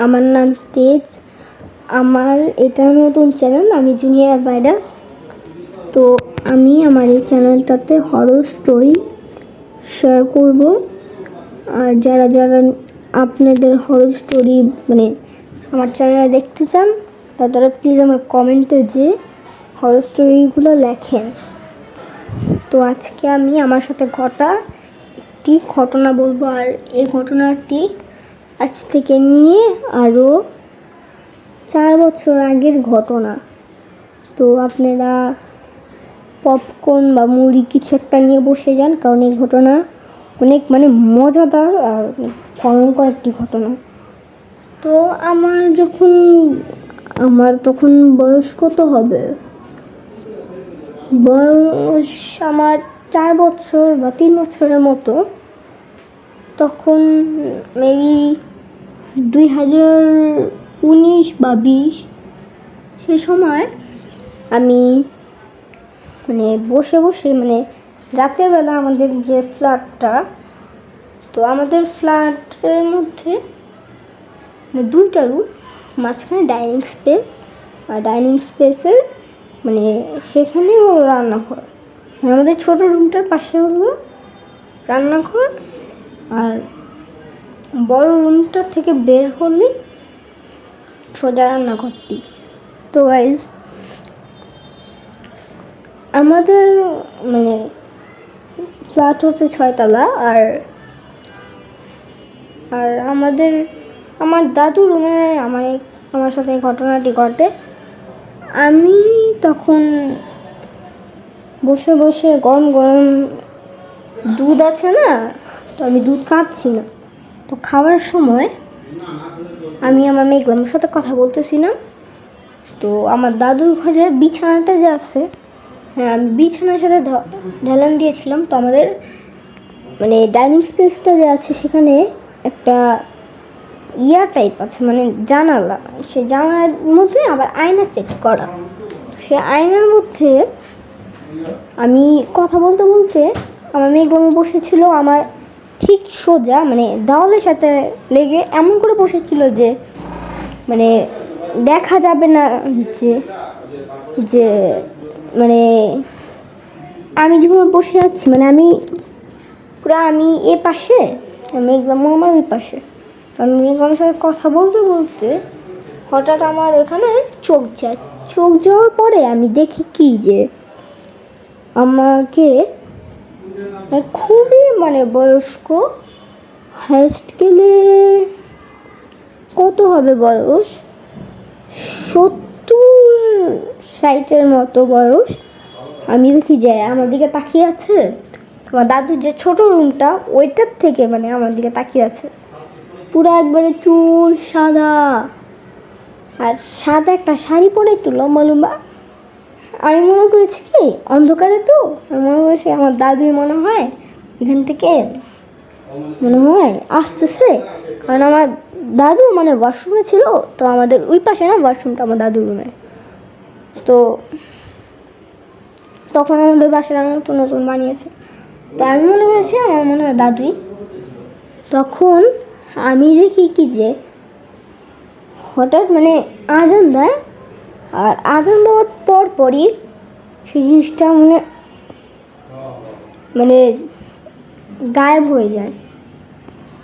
আমার নাম তেজ। আমার এটা নতুন চ্যানেল, আমি জুনিয়র ভাইরাস। তো আমি আমার এই চ্যানেলটাতে হরর স্টোরি শেয়ার করব। আর যারা যারা আপনাদের হরর স্টোরি মানে আমার চ্যানেলে দেখতে চান তারা প্লিজ আমার কমেন্টে যে হরর স্টোরিগুলো লেখেন। তো আজকে আমি আমার সাথে ঘটা একটি ঘটনা বলবো। আর এই ঘটনাটি আজ থেকে নিয়ে আরও 4 বছর আগের ঘটনা। তো আপনারা পপকর্ন বা মুড়ি কিছু একটা নিয়ে বসে যান, কারণ এই ঘটনা অনেক মজাদার আর ভয়ঙ্কর একটি ঘটনা। তো আমার তখন বয়স কত হবে, বয়স আমার 4 বছর বা 3 বছরের মতো। তখন মেবি 2019 বা 20 সে সময় আমি বসে বসে রাতের বেলা আমাদের যে ফ্ল্যাটটা, তো আমাদের ফ্ল্যাটের মধ্যে 2টা রুম, মাঝখানে ডাইনিং স্পেস, আর ডাইনিং স্পেসের সেখানে হলো রান্নাঘর। আমাদের ছোট রুমটার পাশে হলো রান্নাঘর, আর বড় রুমটা থেকে বের হলে সোজা রান্নাঘরটি। তো গাইজ, আমাদের ফ্ল্যাট হচ্ছে 6 তলা। আর আমার দাদু রুমে আমার সাথে ঘটনাটি ঘটে। আমি তখন বসে বসে গরম গরম দুধ আছে না, তো আমি দুধ খাচ্ছি না। তো খাওয়ার সময় আমি আমার মেঘলামের সাথে কথা বলতেছিলাম। তো আমার দাদুর ঘরের বিছানাটা যে আছে, হ্যাঁ, আমি বিছানার সাথে ঢেলান দিয়েছিলাম। তো আমাদের ডাইনিং স্পেসটা যে আছে সেখানে একটা টাইপ আছে, জানালা। সে জানালার মধ্যে আবার আয়না সেট করা। সে আয়নার মধ্যে আমি কথা বলতে বলতে আমার মেঘলাম বসেছিল আমার ঠিক সোজা দেওয়ালের সাথে লেগে, এমন করে বসেছিল যে দেখা যাবে না যে আমি যেভাবে বসে আছি, আমি এ পাশে, মেঘলাম আমার ওই পাশে। তো আমি মেঘলামের সাথে কথা বলতে বলতে হঠাৎ আমার ওখানে চোখ যাওয়ার পরে আমি দেখি কি যে আমাকে খুবই বয়স্ক, হাইস্ট গেলে কত হবে বয়স, 70-60 মতো বয়স। আমি দেখি যে আমার দিকে তাকিয়ে আছে। তোমার দাদুর যে ছোট রুমটা, ওইটার থেকে আমার দিকে তাকিয়ে আছে। পুরো একবারে চুল সাদা, আর সাদা একটা শাড়ি পরে, একটু লম্বা লম্বা। আমি মনে করেছি কি অন্ধকারে, তো আমি মনে করেছি আমার দাদুই মনে হয় এখান থেকে আসতেছে। কারণ আমার দাদু ওয়াশরুমে ছিল, তো আমাদের ওই পাশে না ওয়াশরুমটা, আমার দাদুর রুমে। তো তখন আমাদের বাসাটা নতুন নতুন বানিয়েছে, তো আমি মনে করেছি আমার মনে হয় দাদুই। তখন আমি দেখি কি যে হঠাৎ আজান দেয়, আর আজান দেওয়ার পরই সেই জিনিসটা গায়েব হয়ে যায়।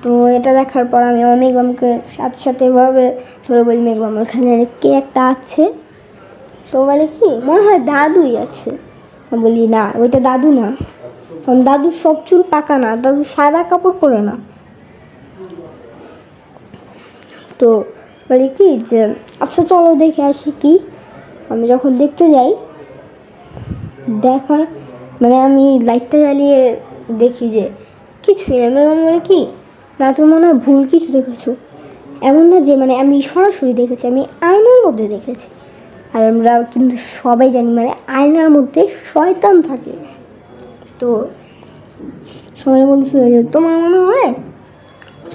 তো এটা দেখার পর আমি আমার মেঘলামকে সাথে সাথে এভাবে ধরে বলি, মেঘলাম ওখানে কে একটা আছে। তো বলে কি মনে হয় দাদুই আছে। বলি না, ওইটা দাদু না, কারণ দাদুর সব চুল পাকা না, দাদু সাদা কাপড় পরে না। তো বলি কি যে আচ্ছা চলো দেখে আসি কি। আমি যখন দেখতে যাই, দেখার আমি লাইটটা জ্বালিয়ে দেখি যে কিছুই না। বলে কি দাদু মনে হয় ভুল কিছু দেখেছো। এমন না যে আমি সরাসরি দেখেছি, আমি আয়নার মধ্যে দেখেছি। আর আমরা কিন্তু সবাই জানি আয়নার মধ্যে শয়তান থাকে। তো সবাই বলছিল যে তোমার মনে হয়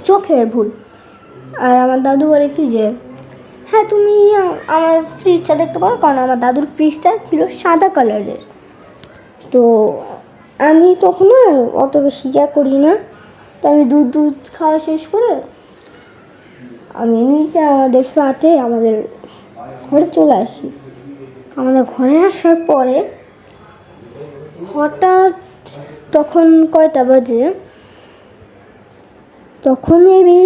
চোখের ভুল। আর আমার দাদু বলে কি যে হ্যাঁ, তুমি আমার ফ্রিজটা দেখতে পারো, কারণ আমার দাদুর ফ্রিজটা ছিল সাদা কালারের। তো আমি তখন অত বেশি করি না। তো আমি দুধ খাওয়া শেষ করে আমি নিচে আমাদের ফ্ল্যাটে আমাদের ঘরে চলে আসি। আমাদের ঘরে আসার পরে হঠাৎ তখন কয়টা বাজে, তখন মেবি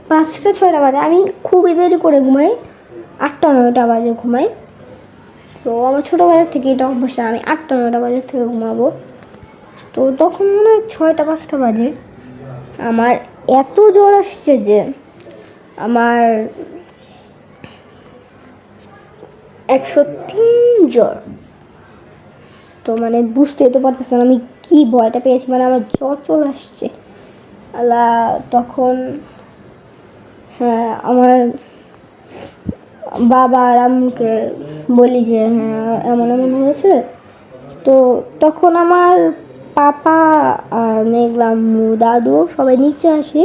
5টা 6টা বাজে। আমি খুবই দেরি করে ঘুমাই, 8টা 9টা বাজে ঘুমাই। তো আমার ছোটোবেলার থেকে এটা অভ্যাস, আমি 8টা 9টা বাজে থেকে ঘুমাবো। তো তখন মনে হয় 6টা 5টা বাজে। আমার এত জ্বর আসছে যে আমার 103 জ্বর। তো মানে বুঝতেই তো পারতেছেন আমি কি ভয়টা পেয়েছি, মানে আমার জ্বর চলে আসছে। আল্লাহ, তখন হ্যাঁ আমার বাবা আর আম্মুকে বলি যে হ্যাঁ এমন এমন হয়েছে। তো তখন আমার পাপা আর মেঘলা আম্মু দাদু সবাই নিচে আসে।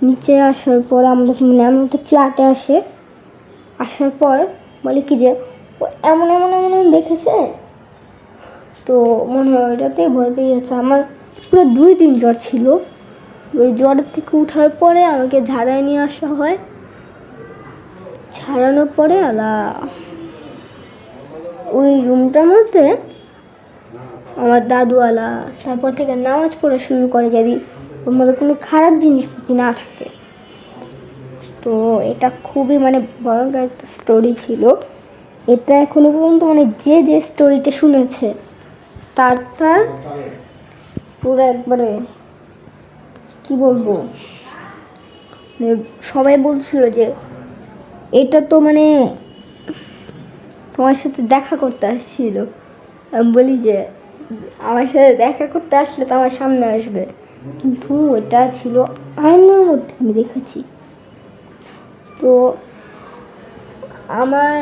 নিচে আসার পর আমাদের আমাদের ফ্ল্যাটে আসার পর বলে কি যে ও এমন এমন এমন এমন দেখেছে। তো মনে হয় ওইটাতেই ভয় পেয়ে গেছে। আমার পুরো 2 দিন জ্বর ছিল। ওই জ্বরের থেকে ওঠার পরে আমাকে ঝাড়ায় নিয়ে আসা হয়। ছাড়ানোর পরে ওই রুমটার মধ্যে আমার দাদুওয়ালা তারপর থেকে নামাজ পড়া শুরু করে যদি ওর মধ্যে কোনো খারাপ জিনিস না থাকে। তো এটা খুবই মানে ভয়ঙ্কর একটা স্টোরি ছিল। এটা এখনো পর্যন্ত মানে যে স্টোরিটা শুনেছে তার পুরো একবারে কি বলবো, মানে সবাই বলছিল যে এটা তো মানে তোমার সাথে দেখা করতে আসছিল। আমি বলি যে আমার সাথে দেখা করতে আসলে তো আমার সামনে আসবে, কিন্তু ওটা ছিল আয়নার মধ্যে আমি দেখেছি। তো আমার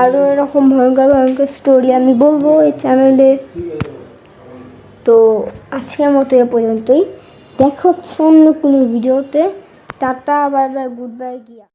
আরও এরকম ভয়ঙ্কর ভয়ঙ্কর স্টোরি আমি বলবো এই চ্যানেলে। তো আজকের মতো এ পর্যন্তই, দেখা হচ্ছে অন্য কোনো ভিডিওতে। Tata, bye bye, good bye, গিয়া।